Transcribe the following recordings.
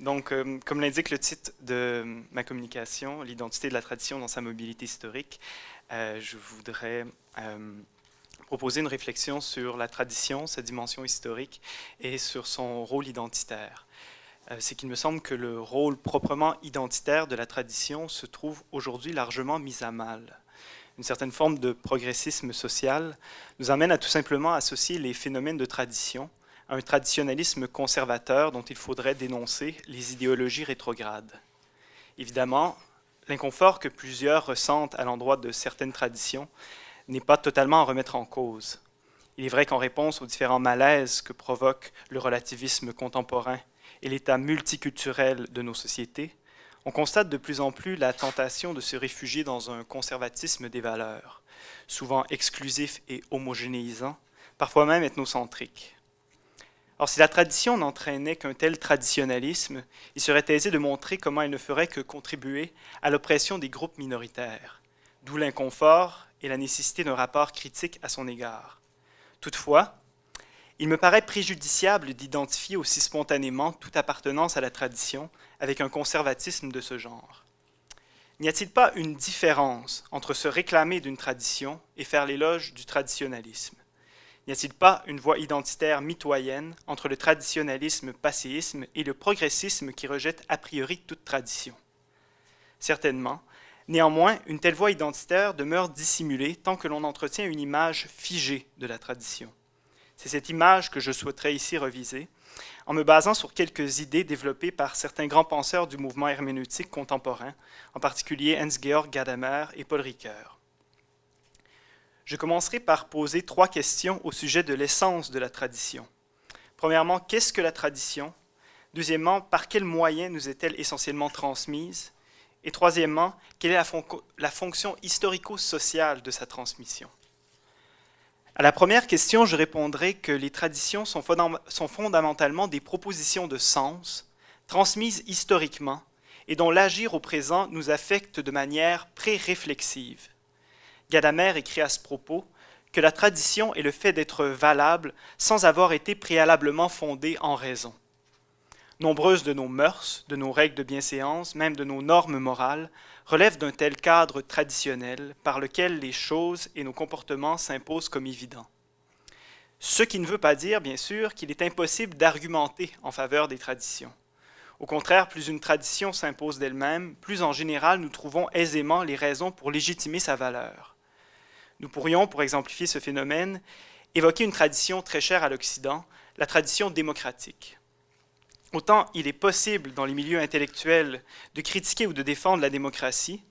Donc, comme l'indique le titre de ma communication, l'identité de la tradition dans sa mobilité historique, je voudrais proposer une réflexion sur la tradition, sa dimension historique et sur son rôle identitaire. C'est qu'il me semble que le rôle proprement identitaire de la tradition se trouve aujourd'hui largement mis à mal. Une certaine forme de progressisme social nous amène à tout simplement associer les phénomènes de tradition à un traditionnalisme conservateur dont il faudrait dénoncer les idéologies rétrogrades. Évidemment, l'inconfort que plusieurs ressentent à l'endroit de certaines traditions n'est pas totalement à remettre en cause. Il est vrai qu'en réponse aux différents malaises que provoque le relativisme contemporain et l'état multiculturel de nos sociétés, on constate de plus en plus la tentation de se réfugier dans un conservatisme des valeurs, souvent exclusif et homogénéisant, parfois même ethnocentrique. Or, si la tradition n'entraînait qu'un tel traditionnalisme, il serait aisé de montrer comment elle ne ferait que contribuer à l'oppression des groupes minoritaires, d'où l'inconfort et la nécessité d'un rapport critique à son égard. Toutefois, il me paraît préjudiciable d'identifier aussi spontanément toute appartenance à la tradition avec un conservatisme de ce genre. N'y a-t-il pas une différence entre se réclamer d'une tradition et faire l'éloge du traditionnalisme? N'y a-t-il pas une voie identitaire mitoyenne entre le traditionnalisme-passéisme et le progressisme qui rejette a priori toute tradition? Certainement. Néanmoins, une telle voie identitaire demeure dissimulée tant que l'on entretient une image figée de la tradition. C'est cette image que je souhaiterais ici reviser, en me basant sur quelques idées développées par certains grands penseurs du mouvement herméneutique contemporain, en particulier Hans-Georg Gadamer et Paul Ricoeur. Je commencerai par poser 3 questions au sujet de l'essence de la tradition. Premièrement, qu'est-ce que la tradition? Deuxièmement, par quels moyens nous est-elle essentiellement transmise? Et troisièmement, quelle est la fonction historico-sociale de sa transmission? À la première question, je répondrai que les traditions sont fondamentalement des propositions de sens, transmises historiquement, et dont l'agir au présent nous affecte de manière pré-réflexive. Gadamer écrit à ce propos que la tradition est le fait d'être valable sans avoir été préalablement fondée en raison. Nombreuses de nos mœurs, de nos règles de bienséance, même de nos normes morales, relèvent d'un tel cadre traditionnel par lequel les choses et nos comportements s'imposent comme évidents. Ce qui ne veut pas dire, bien sûr, qu'il est impossible d'argumenter en faveur des traditions. Au contraire, plus une tradition s'impose d'elle-même, plus en général nous trouvons aisément les raisons pour légitimer sa valeur. Nous pourrions, pour exemplifier ce phénomène, évoquer une tradition très chère à l'Occident, la tradition démocratique. Autant il est possible dans les milieux intellectuels de critiquer ou de défendre la démocratie,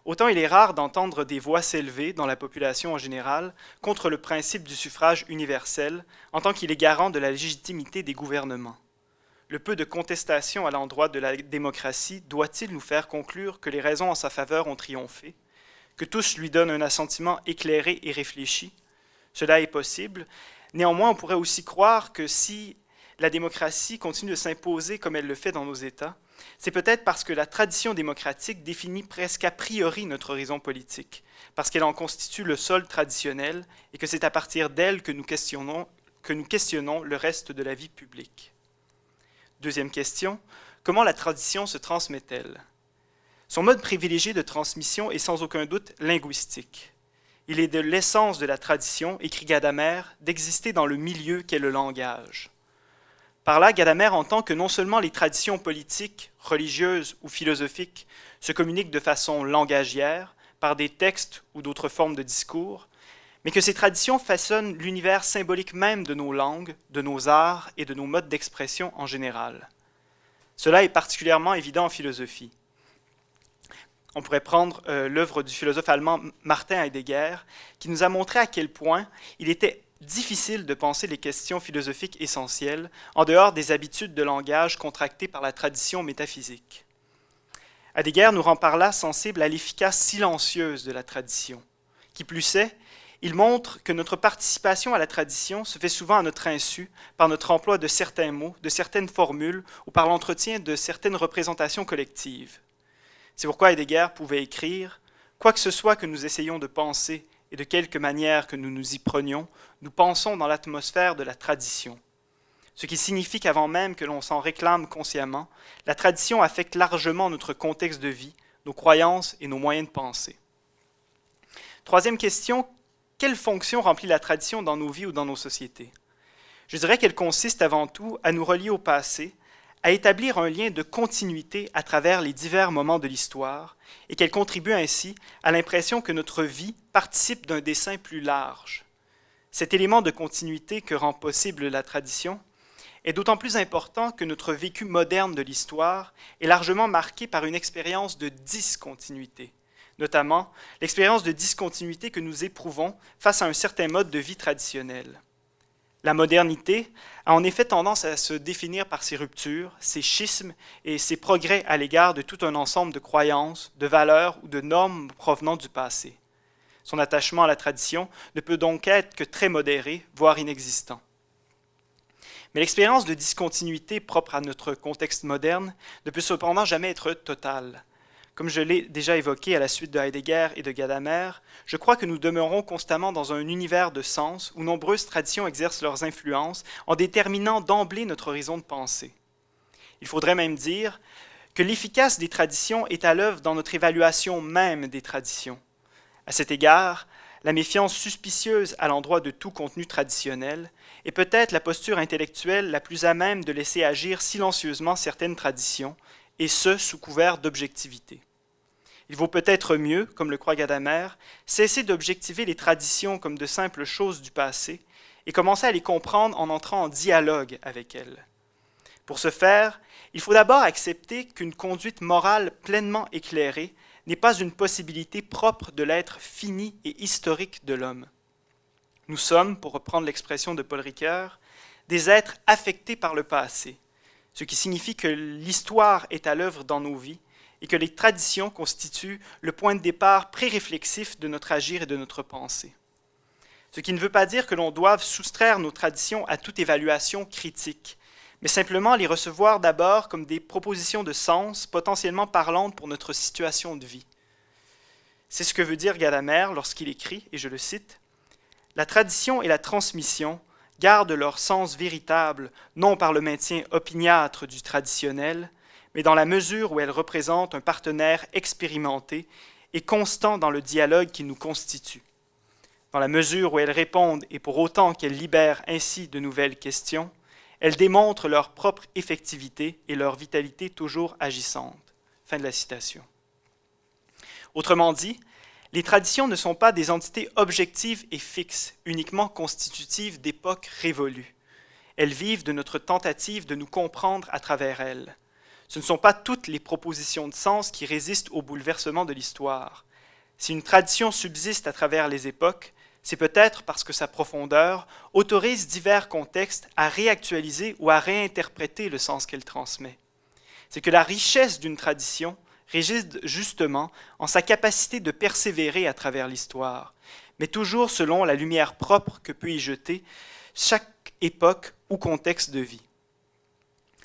autant il est rare d'entendre des voix s'élever dans la population en général contre le principe du suffrage universel en tant qu'il est garant de la légitimité des gouvernements. Le peu de contestation à l'endroit de la démocratie doit-il nous faire conclure que les raisons en sa faveur ont triomphé, que tous lui donnent un assentiment éclairé et réfléchi? Cela est possible. Néanmoins, on pourrait aussi croire que si la démocratie continue de s'imposer comme elle le fait dans nos États, c'est peut-être parce que la tradition démocratique définit presque a priori notre horizon politique, parce qu'elle en constitue le sol traditionnel et que c'est à partir d'elle que nous questionnons le reste de la vie publique. Deuxième question, comment la tradition se transmet-elle? Son mode privilégié de transmission est sans aucun doute linguistique. Il est de l'essence de la tradition, écrit Gadamer, d'exister dans le milieu qu'est le langage. Par là, Gadamer entend que non seulement les traditions politiques, religieuses ou philosophiques se communiquent de façon langagière, par des textes ou d'autres formes de discours, mais que ces traditions façonnent l'univers symbolique même de nos langues, de nos arts et de nos modes d'expression en général. Cela est particulièrement évident en philosophie. On pourrait prendre l'œuvre du philosophe allemand Martin Heidegger, qui nous a montré à quel point il était difficile de penser les questions philosophiques essentielles en dehors des habitudes de langage contractées par la tradition métaphysique. Heidegger nous rend par là sensibles à l'efficace silencieuse de la tradition. Qui plus est, il montre que notre participation à la tradition se fait souvent à notre insu, par notre emploi de certains mots, de certaines formules ou par l'entretien de certaines représentations collectives. C'est pourquoi Heidegger pouvait écrire « Quoi que ce soit que nous essayons de penser et de quelque manière que nous nous y prenions, nous pensons dans l'atmosphère de la tradition. ce qui signifie qu'avant même que l'on s'en réclame consciemment, la tradition affecte largement notre contexte de vie, nos croyances et nos moyens de penser. Troisième question, quelle fonction remplit la tradition dans nos vies ou dans nos sociétés? Je dirais qu'elle consiste avant tout à nous relier au passé, à établir un lien de continuité à travers les divers moments de l'histoire et qu'elle contribue ainsi à l'impression que notre vie participe d'un dessein plus large. Cet élément de continuité que rend possible la tradition est d'autant plus important que notre vécu moderne de l'histoire est largement marqué par une expérience de discontinuité, notamment l'expérience de discontinuité que nous éprouvons face à un certain mode de vie traditionnel. La modernité a en effet tendance à se définir par ses ruptures, ses schismes et ses progrès à l'égard de tout un ensemble de croyances, de valeurs ou de normes provenant du passé. Son attachement à la tradition ne peut donc être que très modéré, voire inexistant. Mais l'expérience de discontinuité propre à notre contexte moderne ne peut cependant jamais être totale. Comme je l'ai déjà évoqué à la suite de Heidegger et de Gadamer, je crois que nous demeurons constamment dans un univers de sens où nombreuses traditions exercent leurs influences en déterminant d'emblée notre horizon de pensée. Il faudrait même dire que l'efficace des traditions est à l'œuvre dans notre évaluation même des traditions. À cet égard, la méfiance suspicieuse à l'endroit de tout contenu traditionnel est peut-être la posture intellectuelle la plus à même de laisser agir silencieusement certaines traditions, et ce, sous couvert d'objectivité. Il vaut peut-être mieux, comme le croit Gadamer, cesser d'objectiver les traditions comme de simples choses du passé et commencer à les comprendre en entrant en dialogue avec elles. Pour ce faire, il faut d'abord accepter qu'une conduite morale pleinement éclairée n'est pas une possibilité propre de l'être fini et historique de l'homme. Nous sommes, pour reprendre l'expression de Paul Ricoeur, des êtres affectés par le passé, ce qui signifie que l'histoire est à l'œuvre dans nos vies et que les traditions constituent le point de départ pré-réflexif de notre agir et de notre pensée. Ce qui ne veut pas dire que l'on doive soustraire nos traditions à toute évaluation critique, mais simplement les recevoir d'abord comme des propositions de sens potentiellement parlantes pour notre situation de vie. C'est ce que veut dire Gadamer lorsqu'il écrit, et je le cite, « La tradition et la transmission gardent leur sens véritable, non par le maintien opiniâtre du traditionnel, mais dans la mesure où elles représentent un partenaire expérimenté et constant dans le dialogue qui nous constitue. Dans la mesure où elles répondent et pour autant qu'elles libèrent ainsi de nouvelles questions, elles démontrent leur propre effectivité et leur vitalité toujours agissantes. » Fin de la citation. Autrement dit, les traditions ne sont pas des entités objectives et fixes, uniquement constitutives d'époques révolues. Elles vivent de notre tentative de nous comprendre à travers elles. Ce ne sont pas toutes les propositions de sens qui résistent au bouleversement de l'histoire. Si une tradition subsiste à travers les époques, c'est peut-être parce que sa profondeur autorise divers contextes à réactualiser ou à réinterpréter le sens qu'elle transmet. C'est que la richesse d'une tradition réside justement en sa capacité de persévérer à travers l'histoire, mais toujours selon la lumière propre que peut y jeter chaque époque ou contexte de vie.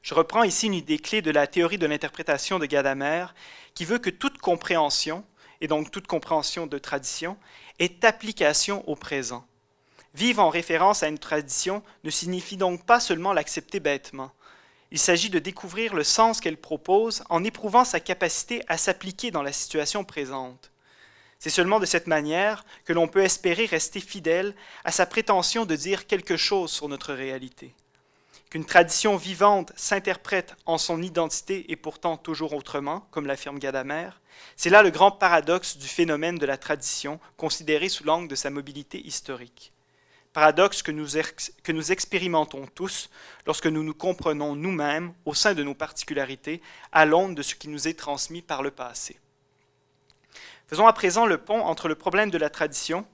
Je reprends ici une idée clé de la théorie de l'interprétation de Gadamer qui veut que toute compréhension, et donc toute compréhension de tradition, est application au présent. Vivre en référence à une tradition ne signifie donc pas seulement l'accepter bêtement. Il s'agit de découvrir le sens qu'elle propose en éprouvant sa capacité à s'appliquer dans la situation présente. C'est seulement de cette manière que l'on peut espérer rester fidèle à sa prétention de dire quelque chose sur notre réalité. Qu'une tradition vivante s'interprète en son identité et pourtant toujours autrement, comme l'affirme Gadamer, c'est là le grand paradoxe du phénomène de la tradition, considéré sous l'angle de sa mobilité historique. Paradoxe que nous expérimentons tous lorsque nous nous comprenons nous-mêmes au sein de nos particularités à l'aune de ce qui nous est transmis par le passé. Faisons à présent le pont entre le problème de la tradition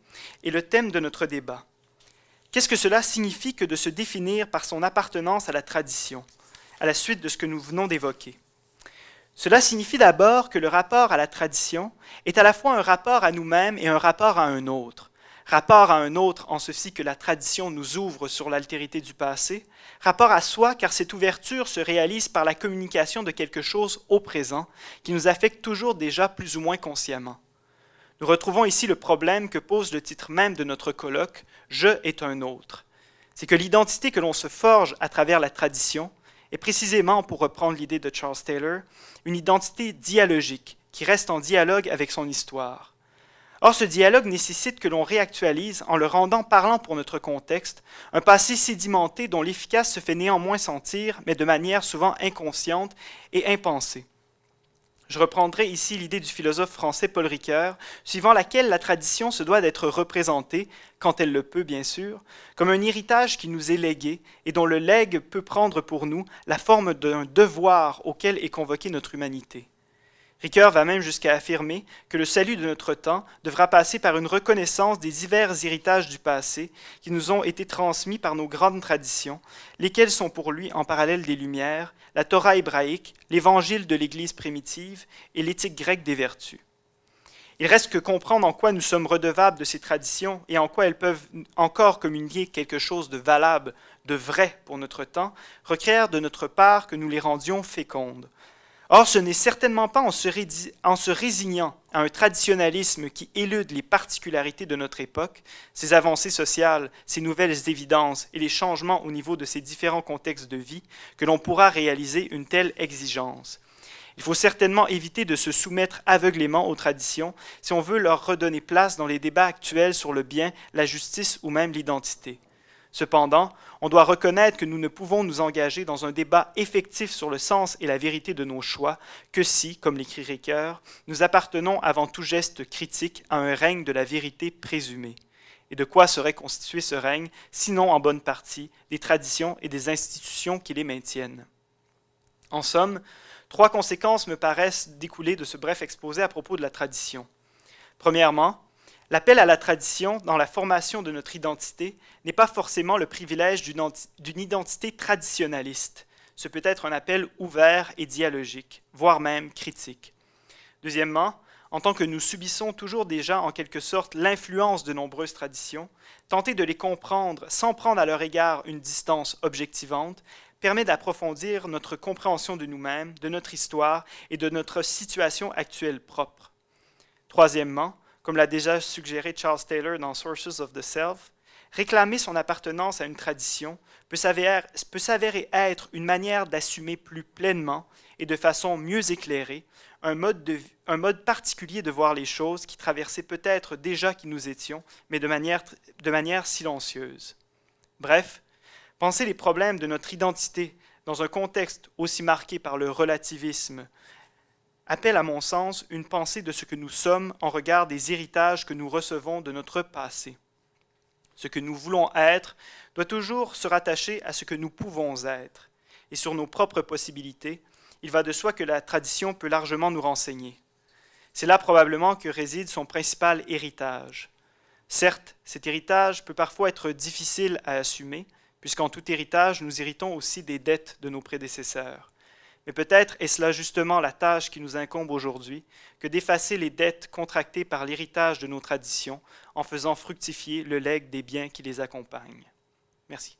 et le thème de notre débat. Qu'est-ce que cela signifie que de se définir par son appartenance à la tradition, à la suite de ce que nous venons d'évoquer? Cela signifie d'abord que le rapport à la tradition est à la fois un rapport à nous-mêmes et un rapport à un autre. Rapport à un autre en ceci que la tradition nous ouvre sur l'altérité du passé, rapport à soi car cette ouverture se réalise par la communication de quelque chose au présent qui nous affecte toujours déjà plus ou moins consciemment. Nous retrouvons ici le problème que pose le titre même de notre colloque « Je est un autre ». c'est que l'identité que l'on se forge à travers la tradition est précisément, pour reprendre l'idée de Charles Taylor, une identité dialogique qui reste en dialogue avec son histoire. Or, ce dialogue nécessite que l'on réactualise, en le rendant parlant pour notre contexte, un passé sédimenté dont l'efficace se fait néanmoins sentir, mais de manière souvent inconsciente et impensée. Je reprendrai ici l'idée du philosophe français Paul Ricoeur, suivant laquelle la tradition se doit d'être représentée, quand elle le peut bien sûr, comme un héritage qui nous est légué et dont le legs peut prendre pour nous la forme d'un devoir auquel est convoquée notre humanité. Ricoeur va même jusqu'à affirmer que le salut de notre temps devra passer par une reconnaissance des divers héritages du passé qui nous ont été transmis par nos grandes traditions, lesquels sont pour lui en parallèle des Lumières, la Torah hébraïque, l'évangile de l'Église primitive et l'éthique grecque des vertus. Il reste que comprendre en quoi nous sommes redevables de ces traditions et en quoi elles peuvent encore communiquer quelque chose de valable, de vrai pour notre temps, requiert de notre part que nous les rendions fécondes. Or, ce n'est certainement pas en se résignant à un traditionnalisme qui élude les particularités de notre époque, ses avancées sociales, ses nouvelles évidences et les changements au niveau de ses différents contextes de vie, que l'on pourra réaliser une telle exigence. Il faut certainement éviter de se soumettre aveuglément aux traditions si on veut leur redonner place dans les débats actuels sur le bien, la justice ou même l'identité. Cependant, on doit reconnaître que nous ne pouvons nous engager dans un débat effectif sur le sens et la vérité de nos choix que si, comme l'écrit Ricoeur, nous appartenons avant tout geste critique à un règne de la vérité présumée. Et de quoi serait constitué ce règne, sinon en bonne partie des traditions et des institutions qui les maintiennent. En somme, 3 conséquences me paraissent découler de ce bref exposé à propos de la tradition. Premièrement, l'appel à la tradition dans la formation de notre identité n'est pas forcément le privilège d'une identité traditionnaliste. Ce peut être un appel ouvert et dialogique, voire même critique. Deuxièmement, en tant que nous subissons toujours déjà en quelque sorte l'influence de nombreuses traditions, tenter de les comprendre sans prendre à leur égard une distance objectivante permet d'approfondir notre compréhension de nous-mêmes, de notre histoire et de notre situation actuelle propre. Troisièmement, comme l'a déjà suggéré Charles Taylor dans Sources of the Self, réclamer son appartenance à une tradition peut s'avérer être une manière d'assumer plus pleinement et de façon mieux éclairée un mode particulier de voir les choses qui traversait peut-être déjà qui nous étions, mais de manière silencieuse. Bref, penser les problèmes de notre identité dans un contexte aussi marqué par le relativisme appelle à mon sens une pensée de ce que nous sommes en regard des héritages que nous recevons de notre passé. Ce que nous voulons être doit toujours se rattacher à ce que nous pouvons être. Et sur nos propres possibilités, il va de soi que la tradition peut largement nous renseigner. C'est là probablement que réside son principal héritage. Certes, cet héritage peut parfois être difficile à assumer, puisqu'en tout héritage, nous héritons aussi des dettes de nos prédécesseurs. Mais peut-être est-ce là justement la tâche qui nous incombe aujourd'hui, que d'effacer les dettes contractées par l'héritage de nos traditions en faisant fructifier le legs des biens qui les accompagnent. Merci.